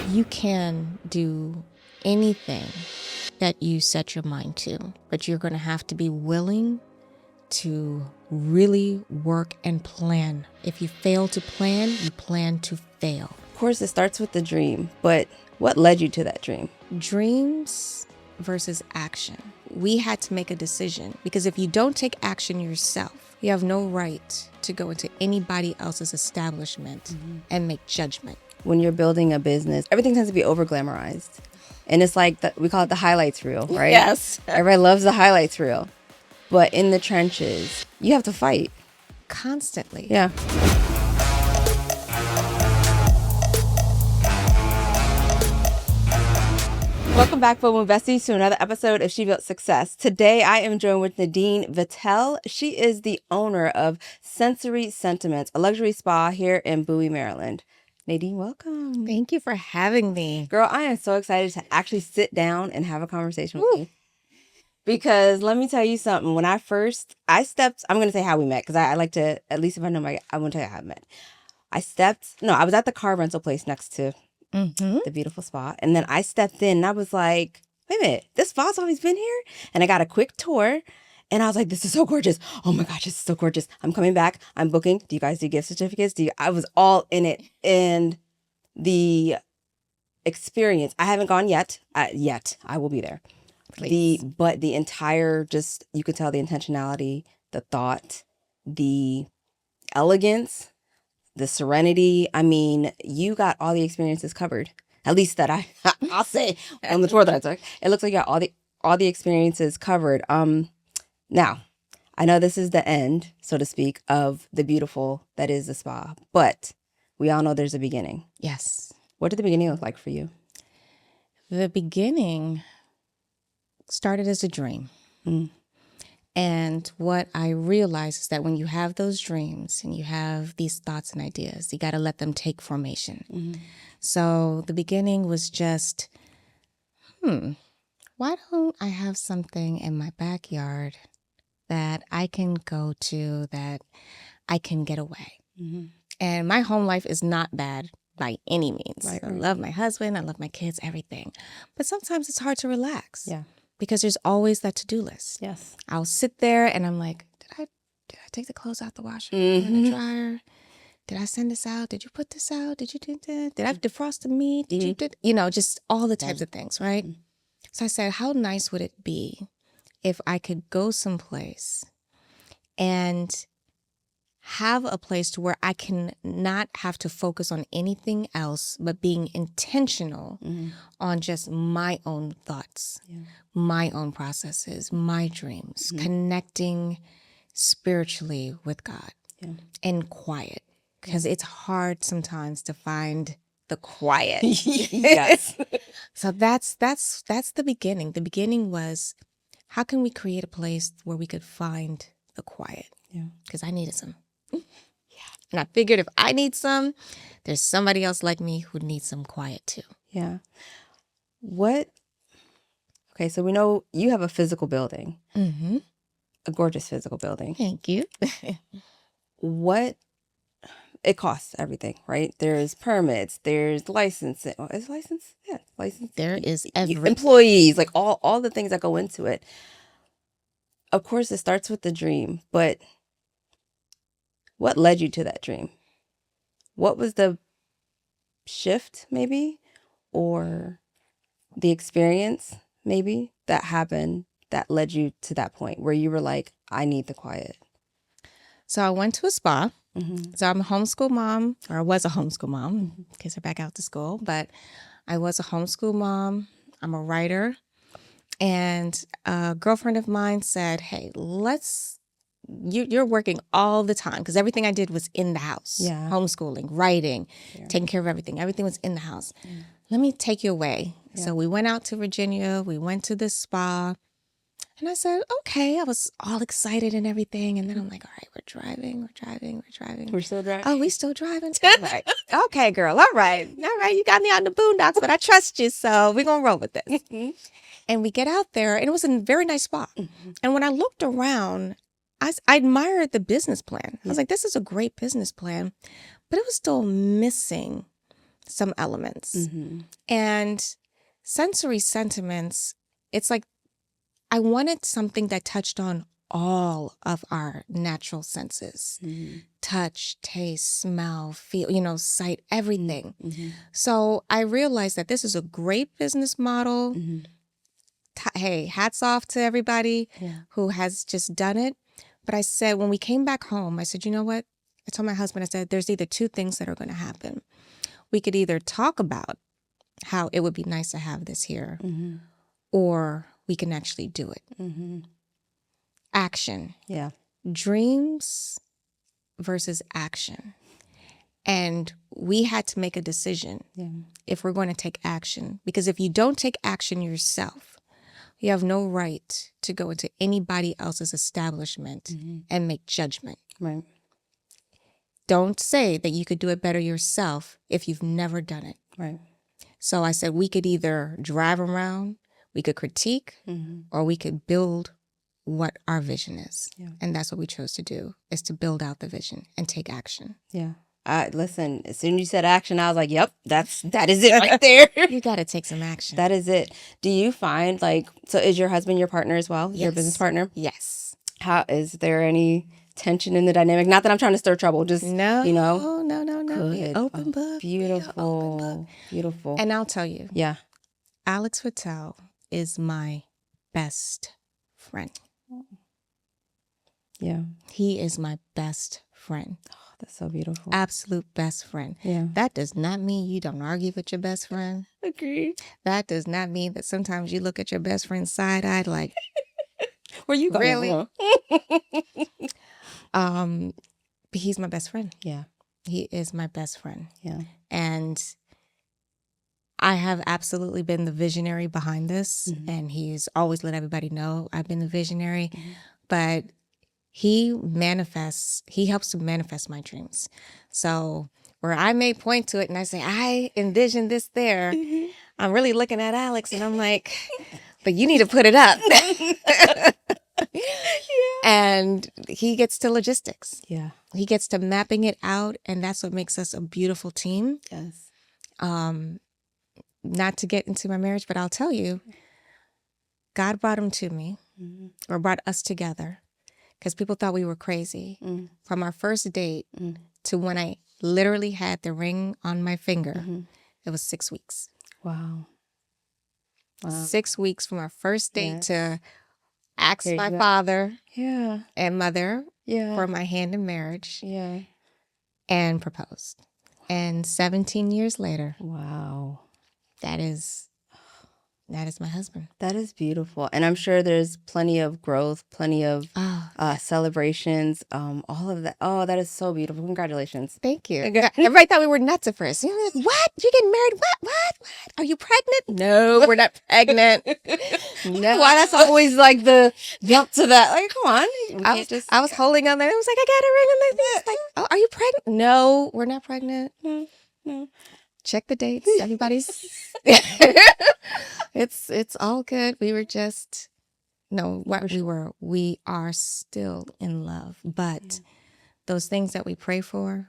You can do anything that you set your mind to, but you're going to have to be willing to really work and plan. If you fail to plan, you plan to fail. Of course, it starts with the dream, but what led you to that dream? Dreams versus action. We had to make a decision because if you don't take action yourself, you have no right to go into anybody else's establishment and make judgment. When you're building a business, everything tends to be over glamorized. And it's like, we call it the highlights reel, right? Yes. Everybody loves the highlights reel. But in the trenches, you have to fight. Constantly. Yeah. Welcome back, FOMO Besties, to another episode of She Built Success. Today, I am joined with Nadine Vatel. She is the owner of Sensory Sentiments, a luxury spa here in Bowie, Maryland. Nadine, welcome. Thank you for having me. Girl, I am so excited to actually sit down and have a conversation with you. Because let me tell you something. When I stepped, I'm going to say how we met, because I like to, at least if I know I won't tell you how I met. I was at the car rental place next to the beautiful spa. And then I stepped in and I was like, wait a minute, this spa's always been here? And I got a quick tour and I was like, this is so gorgeous. Oh my gosh, this is so gorgeous. I'm coming back. I'm booking. Do you guys do gift certificates? I was all in it. And the experience, I haven't gone yet. I will be there. But the entire, just, you could tell the intentionality, the thought, the elegance, the serenity. I mean, you got all the experiences covered. At least that I'll say on the tour that I took. It looks like you got all the experiences covered. Now, I know this is the end, so to speak, of the beautiful that is the spa, but we all know there's a beginning. Yes. What did the beginning look like for you? The beginning started as a dream. And what I realized is that when you have those dreams and you have these thoughts and ideas, you got to let them take formation. So the beginning was just, why don't I have something in my backyard that I can go to, that I can get away? And my home life is not bad by any means. Right. I love my husband, I love my kids, everything. But sometimes it's hard to relax. Yeah. Because there's always that to-do list. Yes. I'll sit there and I'm like, did I take the clothes out the washer? In the dryer? Did I send this out? Did you put this out? Did you do that? Did I defrost the meat? Did you just all the types of things, right? So I said, how nice would it be if I could go someplace and have a place to where I can not have to focus on anything else, but being intentional on just my own thoughts, my own processes, my dreams, connecting spiritually with God and quiet, because it's hard sometimes to find the quiet. Yes. So that's the beginning. The beginning was, how can we create a place where we could find the quiet? Yeah. Because I needed some. And I figured if I need some, there's somebody else like me who needs some quiet too. Yeah. Okay, so we know you have a physical building, a gorgeous physical building. Thank you. It costs everything, right? There's permits, there's licensing. Oh, is license? Yeah, license. There is every employees, like all the things that go into it. Of course, it starts with the dream, but what led you to that dream? What was the shift, maybe, or the experience, maybe, that happened that led you to that point where you were like, I need the quiet? So I went to a spa. So I'm a homeschool mom, or I was a homeschool mom. Kids are back out to school, but I was a homeschool mom. I'm a writer. And a girlfriend of mine said, hey, you're working all the time, because everything I did was in the house. Yeah. Homeschooling, writing, taking care of everything. Everything was in the house. Let me take you away. Yeah. So we went out to Virginia. We went to the spa. And I said, okay. I was all excited and everything. And then I'm like, all right, we're driving. We're still driving? Oh, we still driving? Like, okay, girl. All right. You got me out in the boondocks, but I trust you. So we're going to roll with this. And we get out there, and it was a very nice spa. And when I looked around, I admired the business plan. I was like, this is a great business plan, but it was still missing some elements. And sensory sentiments, it's like I wanted something that touched on all of our natural senses. Touch, taste, smell, feel, sight, everything. So I realized that this is a great business model. Hey, hats off to everybody who has just done it. But I said, when we came back home, I said, you know what? I told my husband, I said, there's either two things that are going to happen. We could either talk about how it would be nice to have this here, or we can actually do it. Action. Yeah. Dreams versus action. And we had to make a decision if we're going to take action. Because if you don't take action yourself, you have no right to go into anybody else's establishment and make judgment. Right. Don't say that you could do it better yourself if you've never done it. Right. So I said we could either drive around, we could critique, or we could build what our vision is. Yeah. And that's what we chose to do, is to build out the vision and take action. Yeah. Listen, as soon as you said action, I was like, yep, that is it right there. You got to take some action. That is it. Do you find so is your husband your partner as well? Yes. Your business partner? Yes. Is there any tension in the dynamic? Not that I'm trying to stir trouble, just, no. Good. Open book. Beautiful. Open book. Beautiful. And I'll tell you. Yeah. Alex Vatel is my best friend. Yeah. He is my best friend. Oh, that's so beautiful. Absolute best friend. Yeah. That does not mean you don't argue with your best friend. Agree. That does not mean that sometimes you look at your best friend side-eyed like, where you going? Really? But he's my best friend. Yeah. He is my best friend. Yeah. And I have absolutely been the visionary behind this. And he's always let everybody know I've been the visionary. But he helps to manifest my dreams. So where I may point to it and I say, I envision this there, I'm really looking at Alex and I'm like, but you need to put it up. And he gets to logistics. Yeah. He gets to mapping it out. And that's what makes us a beautiful team. Yes. Not to get into my marriage, but I'll tell you, God brought him to me, or brought us together, because people thought we were crazy. From our first date to when I literally had the ring on my finger, it was 6 weeks. Wow. 6 weeks from our first date to ask my father and mother for my hand in marriage and proposed. And 17 years later. Wow. That is my husband. That is beautiful. And I'm sure there's plenty of growth, plenty of celebrations, all of that. Oh, that is so beautiful. Congratulations. Thank you. Everybody thought we were nuts at first. Like, what? You getting married? What? Are you pregnant? No, we're not pregnant. No. Why that's always like the jump to that. Like, come on. I was holding on there. It was like, I got a ring on my finger. Like, oh, are you pregnant? No, we're not pregnant. No. Check the dates. Everybody's it's all good. We were just we are still in love. But those things that we pray for,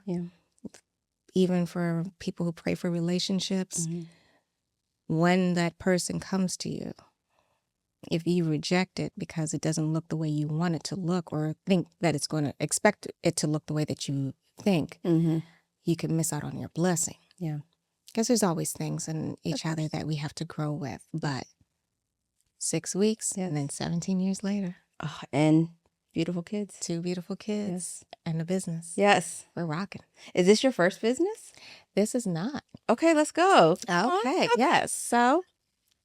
even for people who pray for relationships, when that person comes to you, if you reject it because it doesn't look the way you want it to look, or think that it's going to expect it to look the way that you think, you can miss out on your blessing. Yeah. Because there's always things in each other that we have to grow with. But 6 weeks and then 17 years later. Oh, and beautiful kids. 2 beautiful kids and a business. Yes. We're rocking. Is this your first business? This is not. Okay, let's go. Okay. Yes. So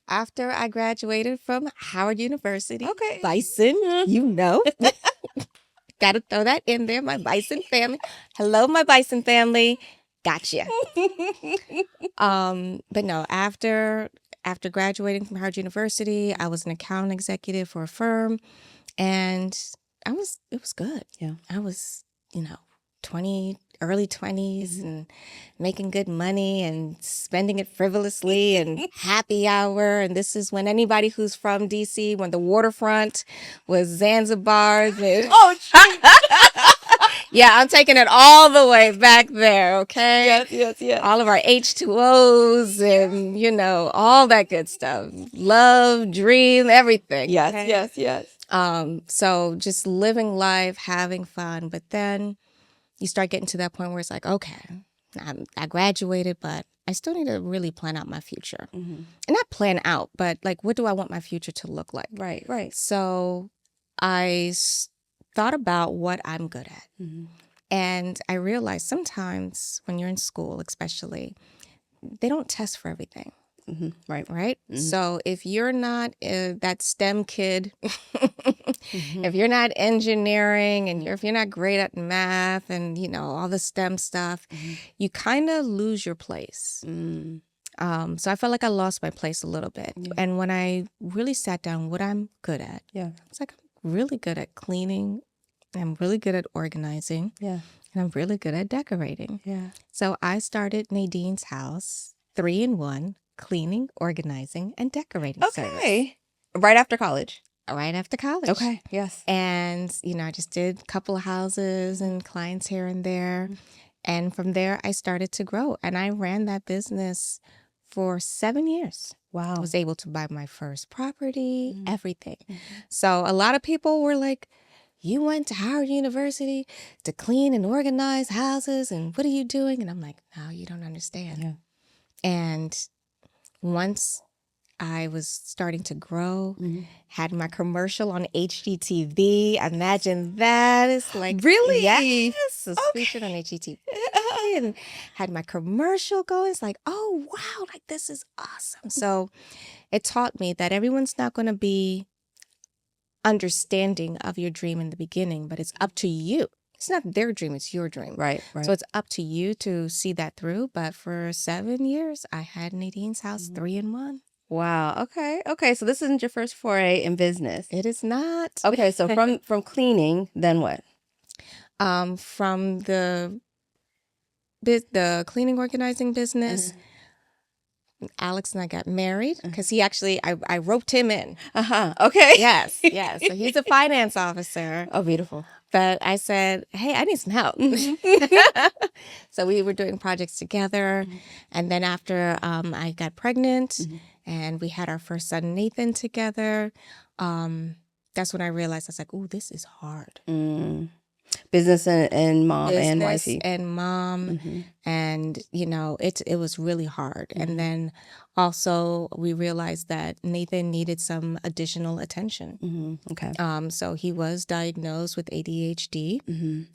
after I graduated from Howard University, Bison, got to throw that in there, my Bison family. Hello, my Bison family. Gotcha. But no, after graduating from Howard University, I was an account executive for a firm, and it was good. Yeah. I was, early 20s and making good money and spending it frivolously and happy hour. And this is when anybody who's from DC, when the waterfront was Zanzibar. Yeah, I'm taking it all the way back there, okay? Yes. All of our H2Os and, all that good stuff. Love, dream, everything. Okay? Yes. So just living life, having fun, but then you start getting to that point where it's like, okay, I graduated, but I still need to really plan out my future. Mm-hmm. And not plan out, but like, what do I want my future to look like? Right. So I thought about what I'm good at. Mm-hmm. And I realized sometimes when you're in school, especially, they don't test for everything. Mm-hmm. Right. Mm-hmm. So if you're not that STEM kid, Mm-hmm. if you're not engineering and if you're not great at math and, all the STEM stuff, Mm-hmm. you kind of lose your place. Mm-hmm. So I felt like I lost my place a little bit. Yeah. And when I really sat down, what I'm good at, Yeah. I was like, I'm really good at cleaning. I'm really good at organizing. Yeah. And I'm really good at decorating. Yeah. So I started Nadine's House 3-in-1 cleaning, organizing, and decorating service. Okay. Right after college. Right after college. Okay. Yes. And, I just did a couple of houses and clients here and there. And from there, I started to grow. And I ran that business for 7 years. Wow. I was able to buy my first property, everything. So a lot of people were like, you went to Howard University to clean and organize houses, and what are you doing? And I'm like, no, you don't understand. Yeah. And once I was starting to grow, had my commercial on HGTV. Imagine that. It's like, really? Yes. It's featured on HGTV. And had my commercial going. It's like, oh, wow, like this is awesome. So it taught me that everyone's not going to be understanding of your dream in the beginning, but it's up to you. It's not their dream, it's your dream. Right. So it's up to you to see that through. But for 7 years, I had Nadine's House 3-in-1. Wow. Okay. So this isn't your first foray in business. It is not. Okay. So from cleaning, then what? From the cleaning organizing business, Alex and I got married because he actually, I roped him in. Okay. Yes. So he's a finance officer. Oh, beautiful. But I said, hey, I need some help. So we were doing projects together. And then after I got pregnant and we had our first son, Nathan, together, that's when I realized, I was like, oh, this is hard. Business and mom and Business wifey. and mom. And, it was really hard. And then also we realized that Nathan needed some additional attention. Okay. So he was diagnosed with ADHD.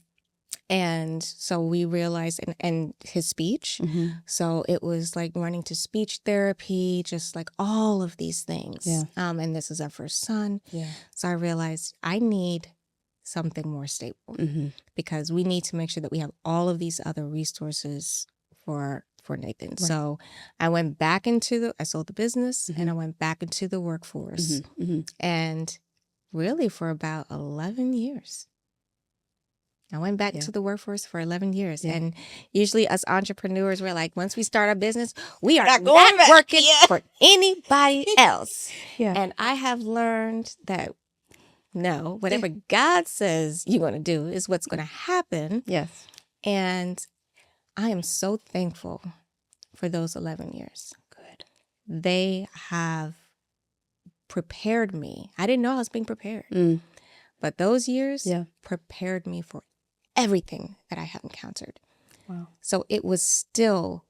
And so we realized, and his speech. So it was like running to speech therapy, just like all of these things. Yeah. And this is our first son. Yeah. So I realized I need something more stable because we need to make sure that we have all of these other resources for Nathan. Right. So I went back I sold the business and I went back into the workforce and really for about 11 years. I went back to the workforce for 11 years. Yeah. And usually us entrepreneurs, we're like, once we start our business, we are not working for anybody else. Yeah. And I have learned that no, whatever God says you're going to do is what's going to happen. Yes. And I am so thankful for those 11 years. Good. They have prepared me. I didn't know I was being prepared. But those years prepared me for everything that I have encountered. Wow. So it was still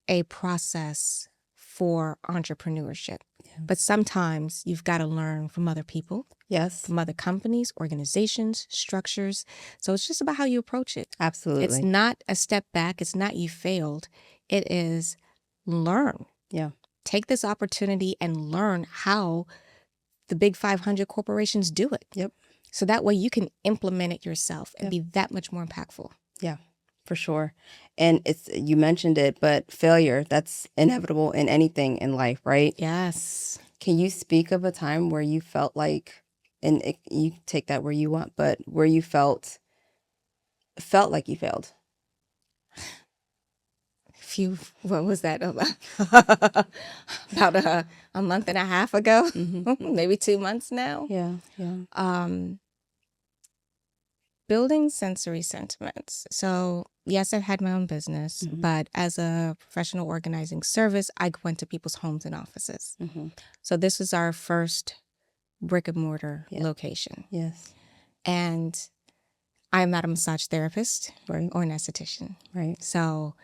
a process for entrepreneurship. Yeah. But sometimes you've got to learn from other people. Yes. From other companies, organizations, structures. So it's just about how you approach it. Absolutely. It's not a step back. It's not you failed. It is learn. Yeah. Take this opportunity and learn how the big 500 corporations do it. Yep. So that way you can implement it yourself and be that much more impactful. Yeah, for sure. And you mentioned it, but failure, that's inevitable in anything in life, right? Yes. Can you speak of a time where you felt like, and you take that where you want, but where you felt like you failed? What was that about? About a month and a half ago, maybe 2 months now. Yeah. building sensory sentiments. So, yes, I've had my own business, but as a professional organizing service, I went to people's homes and offices. So, this was our first brick and mortar location. Yes. And I'm not a massage therapist Right. or an esthetician. Right. So,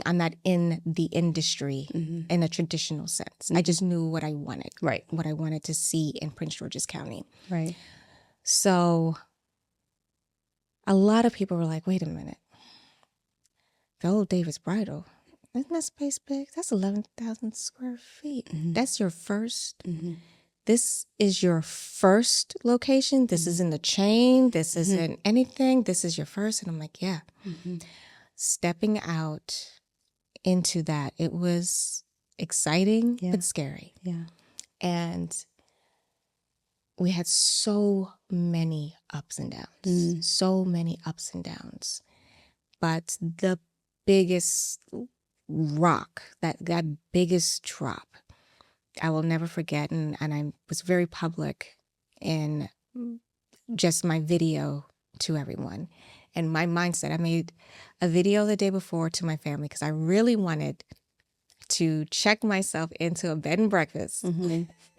I'm not in the industry in a traditional sense. I just knew what I wanted. Right. What I wanted to see in Prince George's County. Right. So, a lot of people were like, wait a minute. The old Davis Bridal, isn't that space big? That's 11,000 square feet. That's your first. This is your first location. This isn't a chain. This isn't anything. This is your first. And I'm like, yeah. Stepping out into that, it was exciting, but scary. Yeah. And we had so many ups and downs, so many ups and downs. But the biggest rock, that biggest drop, I will never forget. And I was very public in just my video to everyone. And my mindset, I made a video the day before to my family because I really wanted to check myself into a bed and breakfast.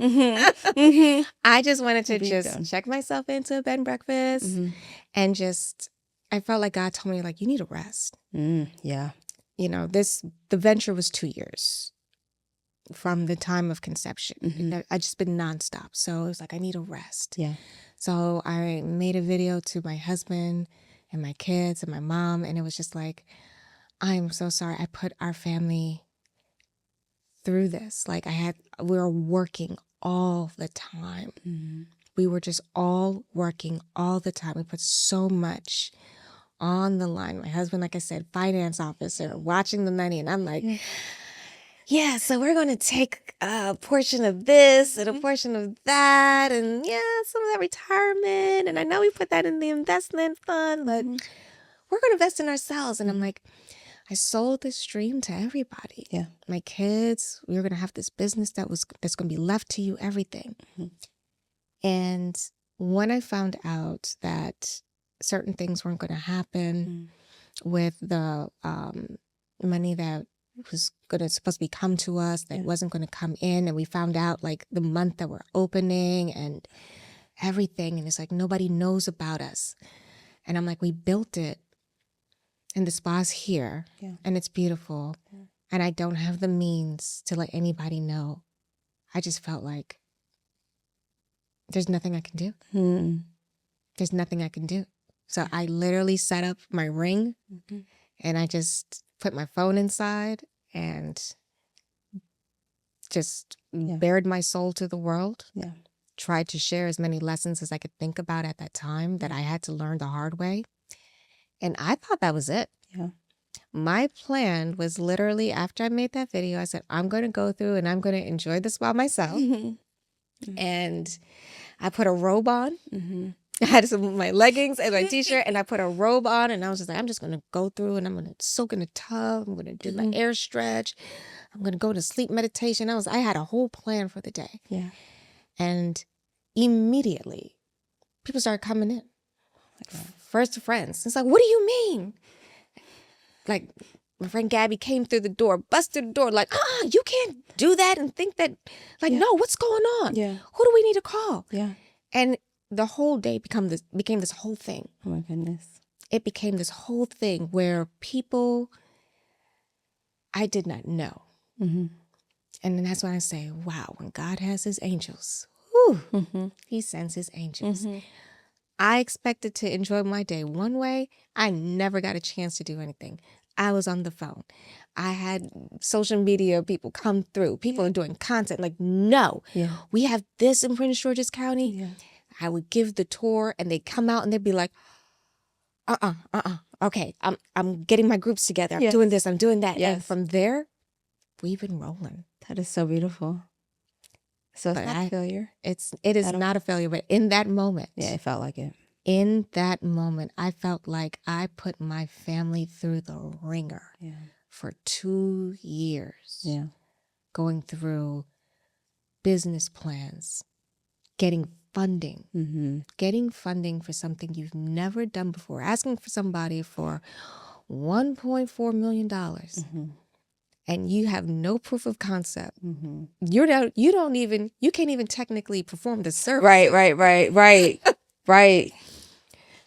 I just wanted to check myself into a bed and breakfast and I felt like God told me, like, you need a rest. Yeah. You know, the venture was 2 years from the time of conception. I just been nonstop. So it was like, I need a rest. Yeah. So I made a video to my husband and my kids and my mom. And it was just like, I'm so sorry. I put our family through this. Like we were working all the time. We were just all working all the time. We put so much on the line. My husband, like I said, finance officer, watching the money. And I'm like, yeah, so we're going to take a portion of this and a portion of that. And some of that retirement. And I know we put that in the investment fund, but we're going to invest in ourselves. And I'm like, I sold this dream to everybody. Yeah. My kids, we were going to have this business that's going to be left to you, everything. And when I found out that certain things weren't going to happen with the money that was supposed to be come to us, that wasn't going to come in, and we found out like the month that we're opening and everything, and it's like nobody knows about us. And I'm like, we built it. And the spa's here, and it's beautiful, and I don't have the means to let anybody know. I just felt like there's nothing I can do. There's nothing I can do. So I literally set up my ring, and I just put my phone inside and just bared my soul to the world. Yeah. Tried to share as many lessons as I could think about at that time that I had to learn the hard way. And I thought that was it. Yeah. My plan was literally, after I made that video, I said, I'm going to go through and I'm going to enjoy this by myself. And I put a robe on. I had my leggings and my t-shirt, and I put a robe on, and I was just like, I'm just going to go through and I'm going to soak in the tub. I'm going to do my air stretch. I'm going to go to sleep meditation. I had a whole plan for the day. Yeah. And immediately people started coming in. First friends. It's like, what do you mean? Like, my friend Gabby came through the door, busted the door, like, you can't do that and think that, like, no, what's going on? Yeah. Who do we need to call? Yeah. And the whole day became this whole thing. Oh my goodness. It became this whole thing where people I did not know. And then that's when I say, wow, when God has his angels, he sends his angels. I expected to enjoy my day one way. I never got a chance to do anything. I was on the phone. I had social media people come through. People are doing content. Like, no, we have this in Prince George's County. Yeah. I would give the tour, and they'd come out, and they'd be like, okay, I'm getting my groups together. I'm doing this. I'm doing that. Yes. And from there, we've been rolling. That is so beautiful. So it's not a failure. It is not a failure, but in that moment. Yeah, it felt like it. In that moment, I felt like I put my family through the ringer for 2 years. Yeah. Going through business plans, getting funding, Mm-hmm. getting funding for something you've never done before, asking for somebody for $1.4 million, Mm-hmm. and you have no proof of concept. Mm-hmm. You can't even technically perform the service. Right.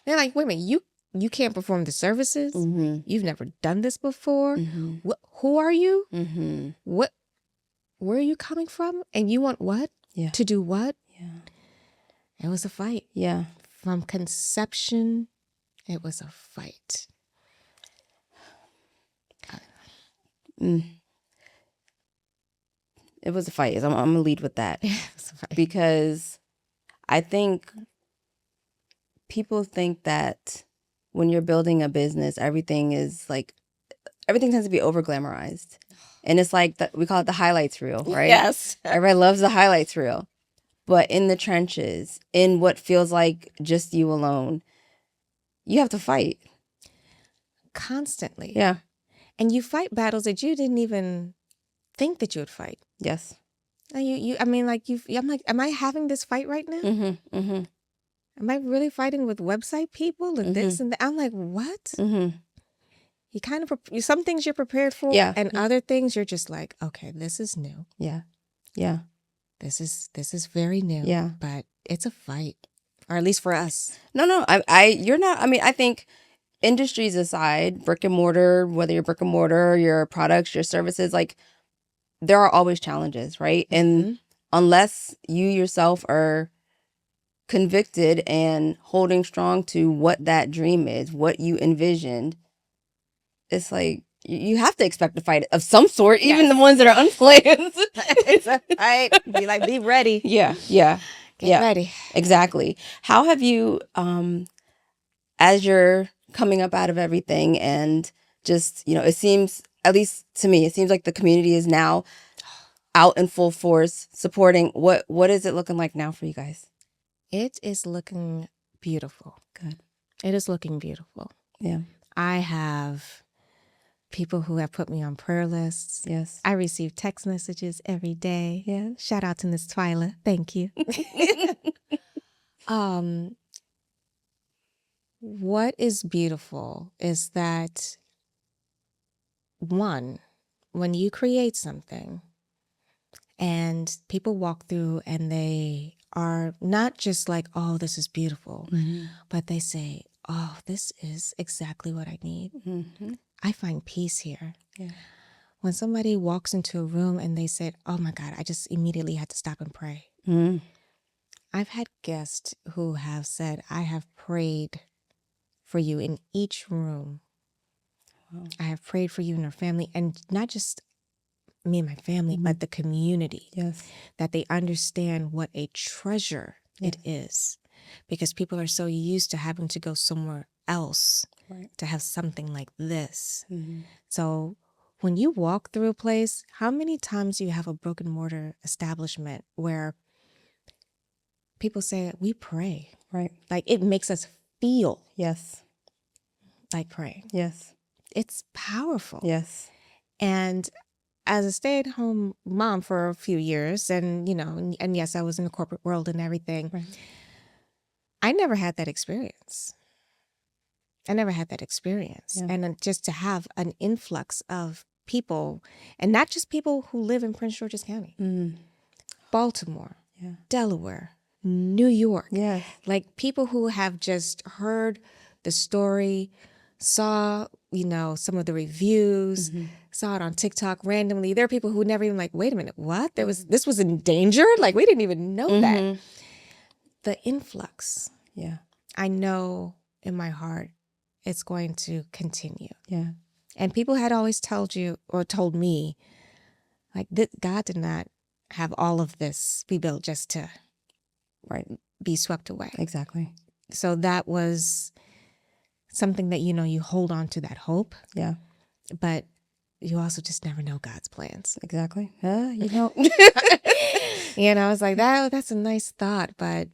They're like, wait a minute, you can't perform the services? Mm-hmm. You've never done this before? Mm-hmm. Who are you? Mm-hmm. Where are you coming from? And you want what? Yeah. To do what? Yeah. It was a fight. Yeah. From conception, it was a fight. Mm. It was a fight. I'm gonna lead with that. It was a fight. Because I think people think that when you're building a business, everything tends to be over glamorized. And it's like, we call it the highlights reel, right? Yes. Everybody loves the highlights reel. But in the trenches, in what feels like just you alone, you have to fight. Constantly. Yeah. And you fight battles that you didn't even think that you would fight. Yes. I'm like, am I having this fight right now? Mm-hmm. Mm-hmm. Am I really fighting with website people and this and that? I'm like, what? Mm-hmm. You kind of, some things you're prepared for, Yeah. and other things you're just like, okay, this is new. Yeah. Yeah. This is very new. Yeah. But it's a fight, or at least for us. No. You're not. I mean, I think industries aside, brick and mortar, whether you're brick and mortar, your products, your services, like, there are always challenges, right? And unless you yourself are convicted and holding strong to what that dream is, what you envisioned, it's like you have to expect a fight of some sort, even the ones that are unplanned. Right? Be ready. Yeah. Get ready. Exactly. How have you, as you're coming up out of everything and just, it seems, at least to me, it seems like the community is now out in full force supporting. What is it looking like now for you guys? It is looking beautiful. Good. It is looking beautiful. Yeah. I have people who have put me on prayer lists. Yes. I receive text messages every day. Yeah. Shout out to Miss Twyla. Thank you. What is beautiful is that, one, when you create something and people walk through and they are not just like, oh, this is beautiful, but they say, oh, this is exactly what I need. Mm-hmm. I find peace here. Yeah. When somebody walks into a room and they said, oh my God, I just immediately had to stop and pray. Mm-hmm. I've had guests who have said, I have prayed for you in each room. Wow. I have prayed for you and your family, and not just me and my family, but the community. Yes. That they understand what a treasure it is, because people are so used to having to go somewhere else to have something like this. Mm-hmm. So when you walk through a place, how many times do you have a brick and mortar establishment where people say, we pray? Right. Like, it makes us feel. Yes. Like praying. Yes. It's powerful. Yes. And as a stay-at-home mom for a few years, and and yes, I was in the corporate world and everything. Right. I never had that experience. Yeah. And just to have an influx of people, and not just people who live in Prince George's County, Baltimore, Delaware, New York. Yes. Like people who have just heard the story, saw, some of the reviews, saw it on TikTok randomly. There are people who never even like, wait a minute, what? This was in danger? Like, we didn't even know that. The influx. Yeah. I know in my heart it's going to continue. Yeah. And people had always told me, like, God did not have all of this be built just to be swept away. Exactly. So that was something that, you hold on to that hope. Yeah. But you also just never know God's plans. Exactly. You I was like, that's a nice thought, but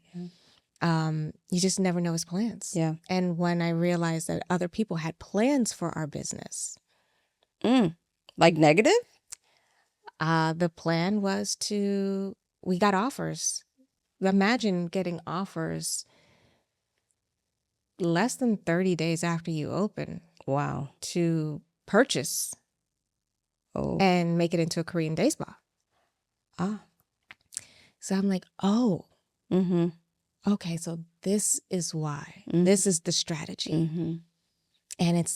you just never know his plans. Yeah. And when I realized that other people had plans for our business. Like negative? The plan was we got offers imagine getting offers less than 30 days after you open Wow. to purchase and make it into a Korean day spa. So I'm like, oh, okay, so this is why. This is the strategy. And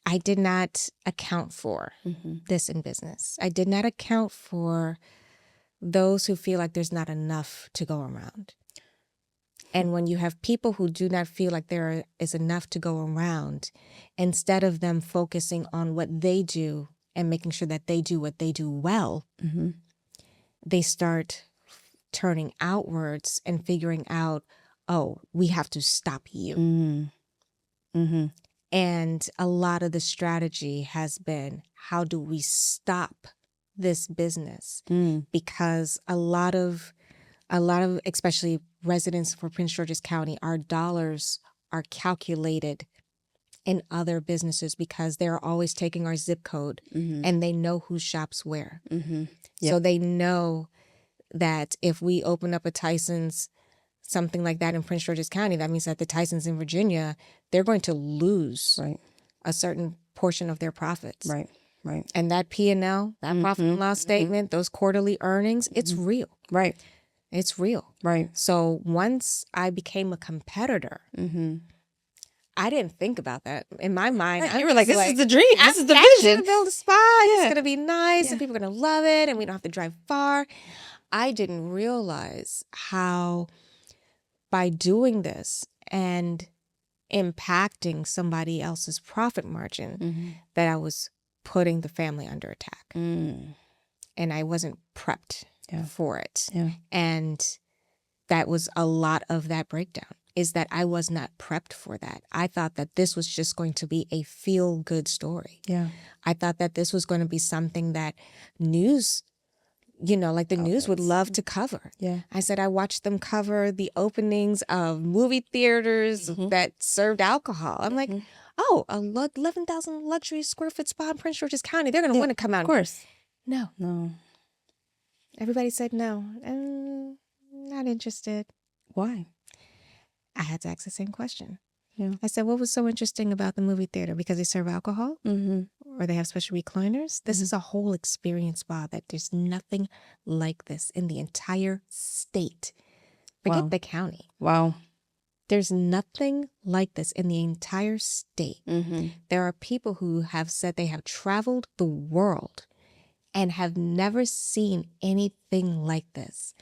I did not account for this in business. I did not account for those who feel like there's not enough to go around. And when you have people who do not feel like there is enough to go around, instead of them focusing on what they do and making sure that they do what they do well, they start turning outwards and figuring out, oh, we have to stop you. And a lot of the strategy has been, how do we stop this business? Because a lot of especially residents for Prince George's County, our dollars are calculated in other businesses because they're always taking our zip code and they know who shops where. So they know that if we open up a Tyson's, something like that in Prince George's County, that means that the Tyson's in Virginia, they're going to lose a certain portion of their profits. Right. And that P&L, that profit and loss statement, those quarterly earnings, it's real. Right. It's real. Right. So once I became a competitor, I didn't think about that. In my mind, Right. You were like, this is the dream. This is the vision. vision. To build a spa. It's going to be nice and people are going to love it and we don't have to drive far. I didn't realize how by doing this and impacting somebody else's profit margin that I was putting the family under attack. And I wasn't prepped for it. And that was a lot of that breakdown, is that I was not prepped for that. I thought that this was just going to be a feel-good story. I thought that this was going to be something that news, like the news would love to cover. I said I watched them cover the openings of movie theaters that served alcohol. I'm like, oh, 11,000 luxury square foot spa in Prince George's County. They're going to want to come out. Of course. No. Everybody said no. Not interested. Why? I had to ask the same question. I said, what was so interesting about the movie theater? Because they serve alcohol? Or they have special recliners? This is a whole experience spa that there's nothing like this in the entire state. Forget the county. Wow. There's nothing like this in the entire state. There are people who have said they have traveled the world and have never seen anything like this.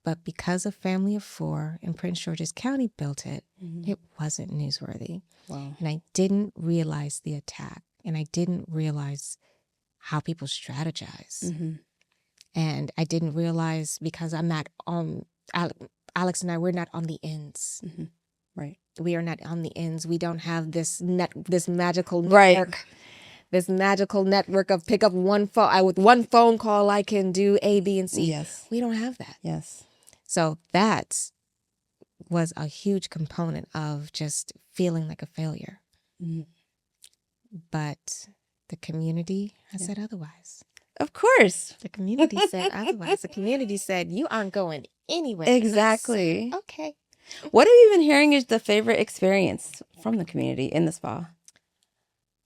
But because a family of 4 in Prince George's County built it, it wasn't newsworthy. And I didn't realize the attack. And I didn't realize how people strategize. And I didn't realize, because I'm not on, Alex and I, we're not on the ends. Right. We are not on the ends. We don't have this magical network. This magical network of pick up one phone. With one phone call, I can do A, B, and C. Yes. We don't have that. Yes. So that was a huge component of just feeling like a failure. But the community has said otherwise. Of course. The community said otherwise. The community said, you aren't going anywhere. Exactly. Okay. What have you been hearing is the favorite experience from the community in the spa?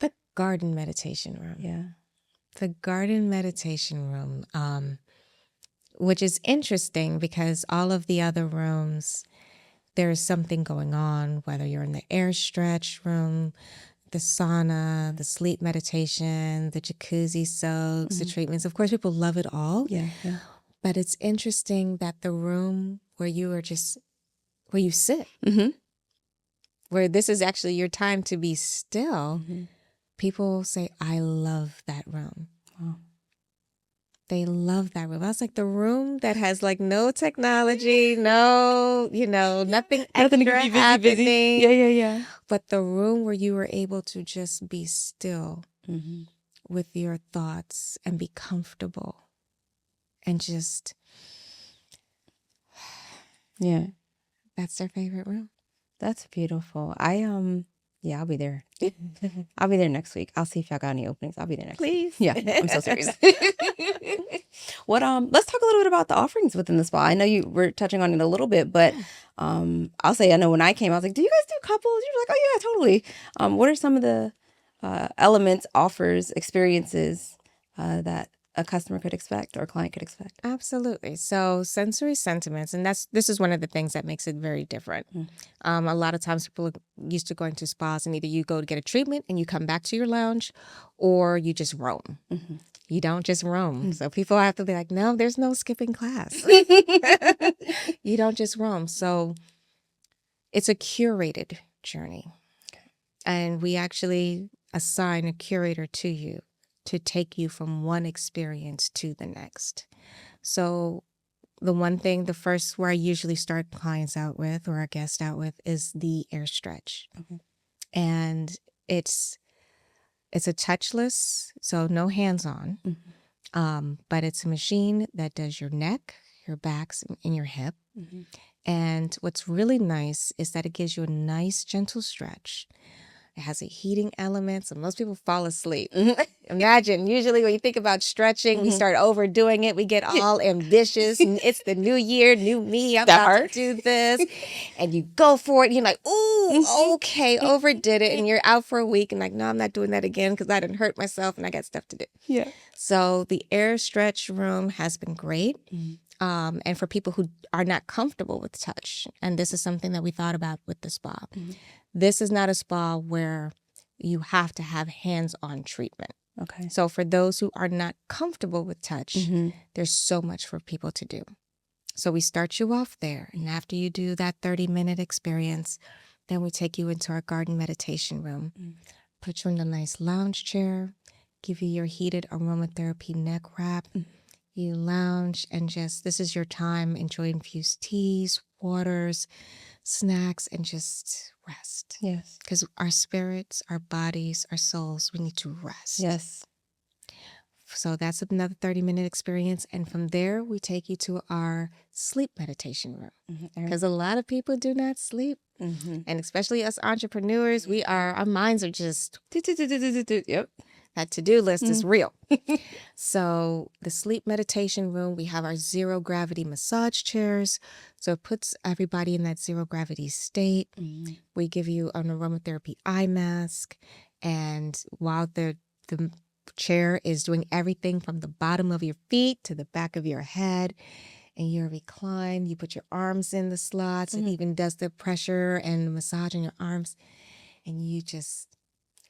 The garden meditation room. The garden meditation room, which is interesting because all of the other rooms, there's something going on, whether you're in the air stretch room, the sauna, the sleep meditation, the jacuzzi soaks, the treatments. Of course, people love it all. But it's interesting that the room where you sit, where this is actually your time to be still, people say, I love that room. They love that room. I was like, the room that has like no technology, no, nothing extra happening. Yeah. But the room where you were able to just be still with your thoughts and be comfortable and just, that's their favorite room. That's beautiful. I'll be there. I'll be there next week. I'll see if y'all got any openings. I'll be there next week. Please. Yeah, I'm so serious. What let's talk a little bit about the offerings within the spa. I know you were touching on it a little bit, but I'll say I know when I came, I was like, "Do you guys do couples?" You're like, "Oh yeah, totally." What are some of the elements, offers, experiences that a customer could expect or a client could expect? Absolutely. So sensory sentiments, and this is one of the things that makes it very different. A lot of times people are used to going to spas and either you go to get a treatment and you come back to your lounge or you just roam. You don't just roam. So people have to be like, no, there's no skipping class. You don't just roam. So it's a curated journey. And we actually assign a curator to you to take you from one experience to the next. So the first where I usually start clients out with or a guest out with is the air stretch. And it's a touchless, so no hands-on, but it's a machine that does your neck, your backs, and your hip. And what's really nice is that it gives you a nice, gentle stretch. It has a heating element, so most people fall asleep. Imagine, usually when you think about stretching, we start overdoing it. We get all ambitious. It's the new year, new me. I'm about to do this. And you go for it. And you're like, ooh, okay, overdid it. And you're out for a week and like, no, I'm not doing that again because I didn't hurt myself and I got stuff to do. Yeah. So the air stretch room has been great. And for people who are not comfortable with touch, and this is something that we thought about with the spa. This is not a spa where you have to have hands-on treatment. Okay. So for those who are not comfortable with touch, there's so much for people to do. So we start you off there. And after you do that 30-minute experience, then we take you into our garden meditation room, put you in a nice lounge chair, give you your heated aromatherapy neck wrap. You lounge and this is your time. Enjoy infused teas, waters, snacks, and just rest. Yes. Because our spirits, our bodies, our souls, we need to rest. Yes. So that's another 30-minute experience. And from there, we take you to our sleep meditation room. Because a lot of people do not sleep. And especially us entrepreneurs, our minds are just... Yep. That to-do list is real. So the sleep meditation room, we have our zero gravity massage chairs. So it puts everybody in that zero gravity state. We give you an aromatherapy eye mask. And while the chair is doing everything from the bottom of your feet to the back of your head, and you're reclined, you put your arms in the slots. It even does the pressure and massage in your arms. And you just...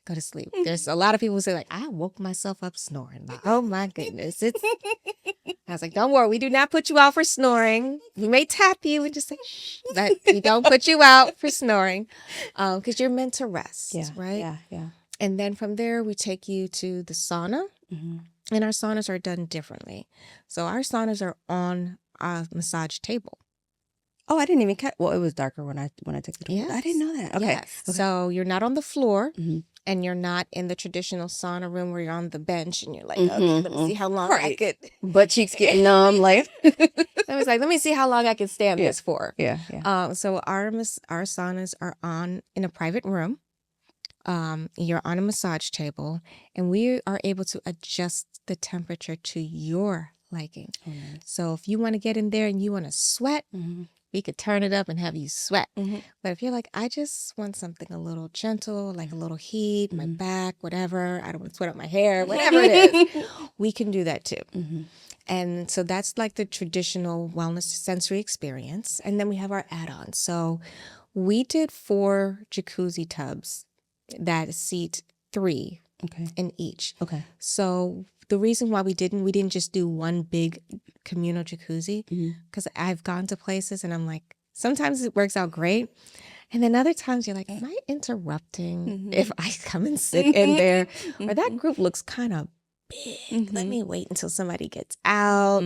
go to sleep. There's a lot of people who say like, I woke myself up snoring. Like, oh my goodness. I was like, don't worry. We do not put you out for snoring. We may tap you and just say, shh, but we don't put you out for snoring because you're meant to rest, right? Yeah. And then from there, we take you to the sauna and our saunas are done differently. So our saunas are on a massage table. Oh, I didn't even catch. Well, it was darker when I took the tour. Yes. I didn't know that. Okay. Yes. So you're not on the floor. And you're not in the traditional sauna room where you're on the bench and you're like, okay, let me see how long I could. Butt cheeks getting numb. Like, I was like, let me see how long I can stand this for. Yeah. So our saunas are in a private room. You're on a massage table, and we are able to adjust the temperature to your liking. So if you want to get in there and you want to sweat, we could turn it up and have you sweat. But if you're like, I just want something a little gentle, like a little heat, my back, whatever, I don't want to sweat up my hair, whatever it is, we can do that too. And so that's like the traditional wellness sensory experience. And then we have our add-ons. So we did 4 jacuzzi tubs that seat 3 in each. Okay. So the reason why we didn't just do one big communal jacuzzi, because I've gone to places and I'm like, sometimes it works out great. And then other times you're like, am I interrupting if I come and sit in there? Or that group looks kind of big. Let me wait until somebody gets out.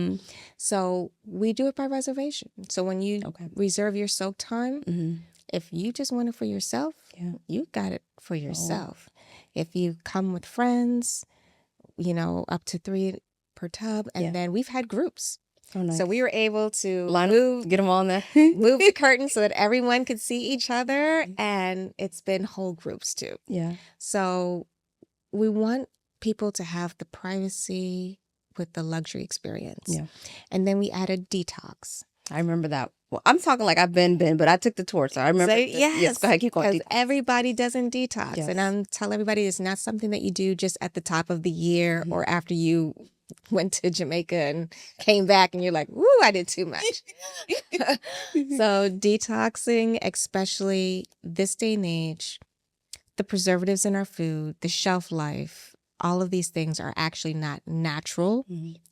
So we do it by reservation. So when you reserve your soak time, if you just want it for yourself, you got it for yourself. If you come with friends, up to 3 per tub. And then we've had groups. Oh, nice. So we were able to get them all in there. move the curtain so that everyone could see each other. And it's been whole groups too. Yeah. So we want people to have the privacy with the luxury experience. Yeah. And then we added detox. I remember that. Well, I'm talking like I've been, but I took the tour, so I remember. Yes, go ahead, keep going. Because everybody doesn't detox. Yes. And I'm telling everybody it's not something that you do just at the top of the year or after you went to Jamaica and came back and you're like, woo, I did too much. So detoxing, especially this day and age, the preservatives in our food, the shelf life, all of these things are actually not natural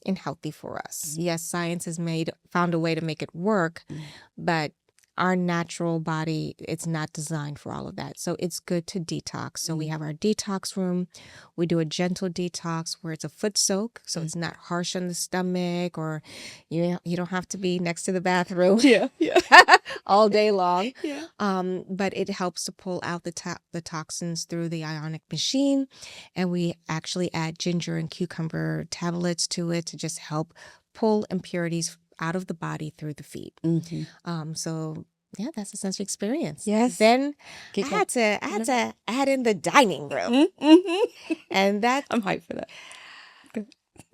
and healthy for us. Yes, science has found a way to make it work, but our natural body, it's not designed for all of that. So it's good to detox. So we have our detox room. We do a gentle detox where it's a foot soak. So it's not harsh on the stomach, or you don't have to be next to the bathroom all day long. But it helps to pull out the toxins through the ionic machine. And we actually add ginger and cucumber tablets to it to just help pull impurities out of the body through the feet. So yeah, that's a sensory experience. Yes. Then I had to add in the dining room, and I'm hyped for that.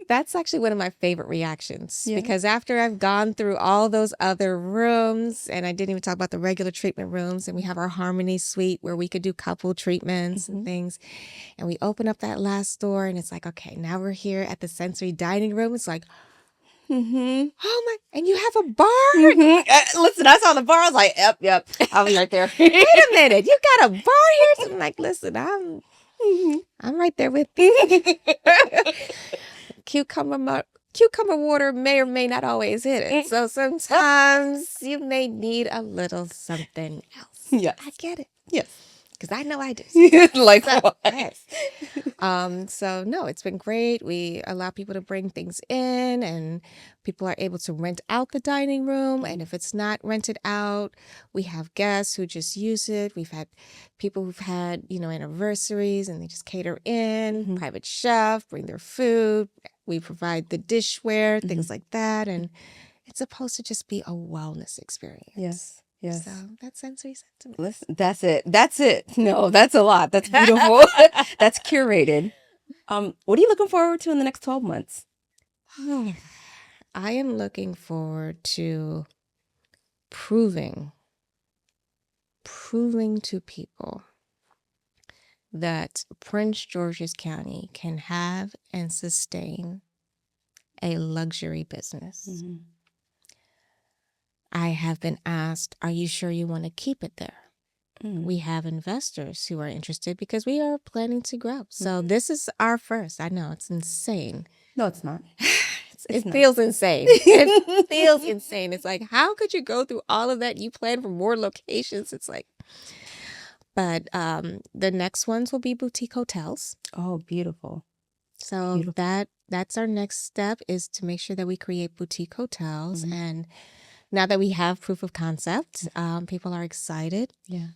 that's actually one of my favorite reactions because after I've gone through all those other rooms, and I didn't even talk about the regular treatment rooms, and we have our Harmony Suite where we could do couple treatments and things, and we open up that last door, and it's like, okay, now we're here at the sensory dining room. It's like, oh my, and you have a bar? Listen, I saw the bar. I was like, yep. I'll be right there. Wait a minute, you got a bar here? So I'm like, listen, I'm right there with you. Cucumber water may or may not always hit it. So sometimes you may need a little something else. Yes. I get it. Yes. Because I know I do. Like So, what? yes. So no, it's been great. We allow people to bring things in, and people are able to rent out the dining room. And if it's not rented out, we have guests who just use it. We've had people who've had, anniversaries, and they just cater in, private chef, bring their food. We provide the dishware, things like that. And it's supposed to just be a wellness experience. Yes. Yes. So that's sensory sentiment. Listen, that's it. No, that's a lot. That's beautiful. That's curated. What are you looking forward to in the next 12 months? I am looking forward to proving to people that Prince George's County can have and sustain a luxury business. I have been asked, are you sure you want to keep it there? We have investors who are interested because we are planning to grow. So this is our first. I know it's insane. No, it's not. It feels insane. It feels insane. It's like, how could you go through all of that? You plan for more locations. It's like, but the next ones will be boutique hotels. Oh, beautiful. So that's our next step, is to make sure that we create boutique hotels. And now that we have proof of concept, people are excited. Yeah.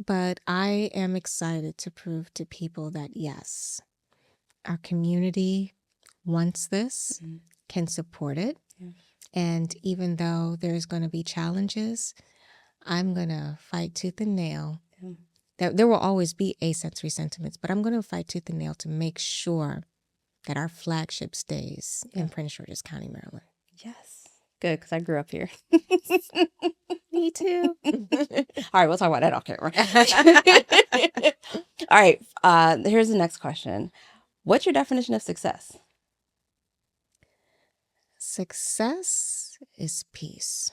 But I am excited to prove to people that, yes, our community wants this, can support it. Yeah. And even though there's going to be challenges, I'm going to fight tooth and nail. There will always be asensory sentiments, but I'm going to fight tooth and nail to make sure that our flagship stays in Prince George's County, Maryland. Yes. Good, because I grew up here. Me too. All right, we'll talk about that off camera. All right, here's the next question. What's your definition of success? Success is peace.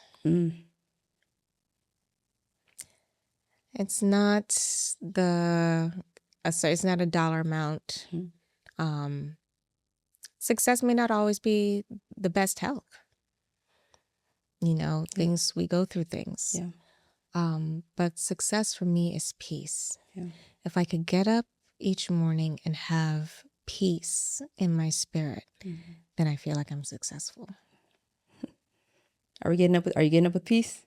It's not it's not a dollar amount. Success may not always be the best health. Things, we go through things. Yeah. But success for me is peace. Yeah. If I could get up each morning and have peace in my spirit, then I feel like I'm successful. Are you getting up with peace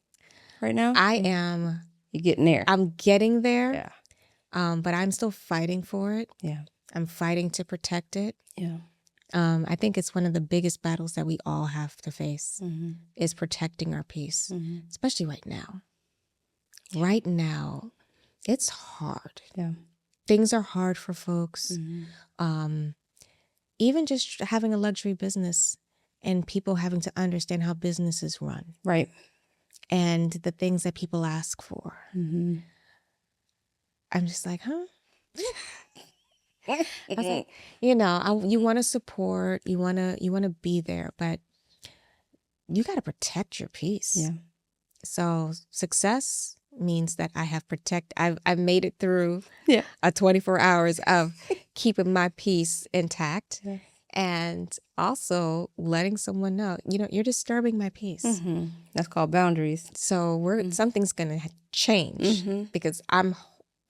right now? I am. You're getting there. I'm getting there. Yeah. But I'm still fighting for it. Yeah. I'm fighting to protect it. Yeah. I think it's one of the biggest battles that we all have to face, is protecting our peace, especially right now. Right now, it's hard. Yeah. Things are hard for folks. even just having a luxury business and people having to understand how businesses run. Right. And the things that people ask for. Mm-hmm. I'm just like, huh? I was like, you know, you want to support, you want to be there, but you got to protect your peace. Yeah. So success means that I've made it through Yeah. a 24 hours of keeping my peace intact. Yeah. And also letting someone know, you're disturbing my peace. Mm-hmm. That's called boundaries. So something's going to change because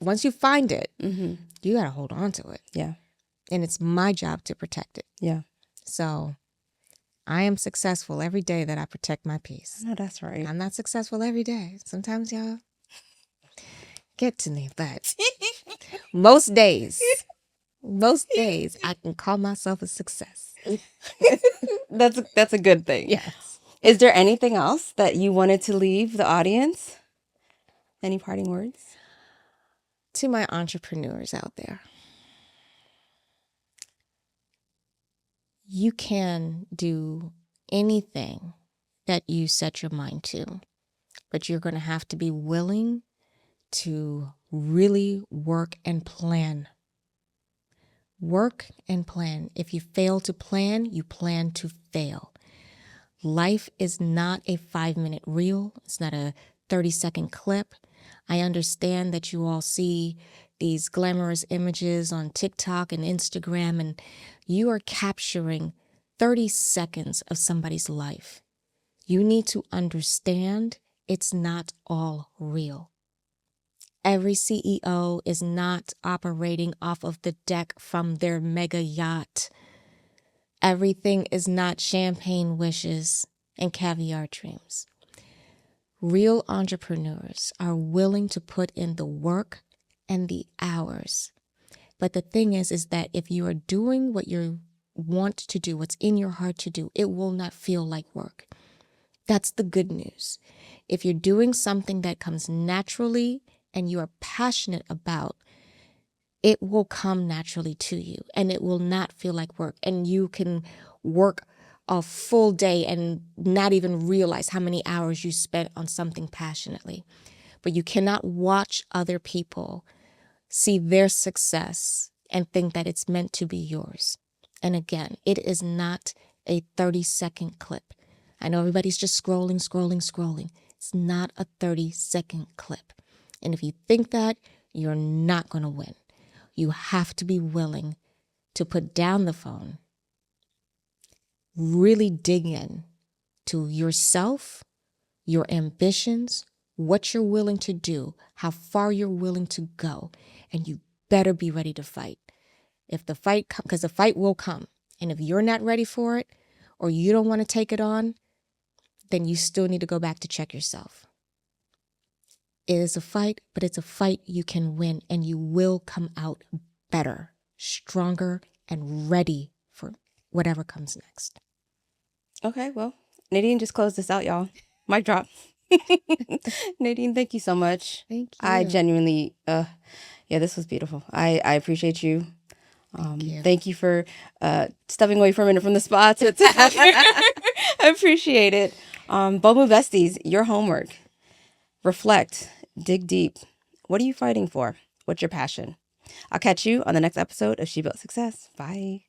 once you find it, you got to hold on to it. Yeah. And it's my job to protect it. Yeah. So I am successful every day that I protect my peace. No, that's right. I'm not successful every day. Sometimes y'all get to me, but most days I can call myself a success. That's a good thing. Yes. Is there anything else that you wanted to leave the audience? Any parting words? To my entrepreneurs out there, you can do anything that you set your mind to, but you're going to have to be willing to really work and plan. Work and plan. If you fail to plan, you plan to fail. Life is not a 5-minute reel. It's not a 30-second clip. I understand that you all see these glamorous images on TikTok and Instagram, and you are capturing 30 seconds of somebody's life. You need to understand it's not all real. Every CEO is not operating off of the deck from their mega yacht. Everything is not champagne wishes and caviar dreams. Real entrepreneurs are willing to put in the work and the hours. But the thing is that if you are doing what you want to do, what's in your heart to do, it will not feel like work. That's the good news. If you're doing something that comes naturally and you are passionate about, it will come naturally to you and it will not feel like work. And you can work a full day and not even realize how many hours you spent on something passionately. But you cannot watch other people see their success and think that it's meant to be yours. And again, it is not a 30-second clip. I know everybody's just scrolling. It's not a 30-second clip. And if you think that, you're not going to win. You have to be willing to put down the phone, really dig in to yourself, your ambitions, what you're willing to do, how far you're willing to go, and you better be ready to fight. If the fight comes, because the fight will come, and if you're not ready for it, or you don't want to take it on, then you still need to go back to check yourself. It is a fight, but it's a fight you can win, and you will come out better, stronger, and ready for whatever comes next. Okay, well, Nadine just closed this out, y'all. Mic drop. Nadine, thank you so much. Thank you. I genuinely, this was beautiful. I appreciate you. Thank you for stepping away for a minute from the spot to have here. I appreciate it. Bomu Besties, your homework. Reflect, dig deep. What are you fighting for? What's your passion? I'll catch you on the next episode of She Built Success. Bye.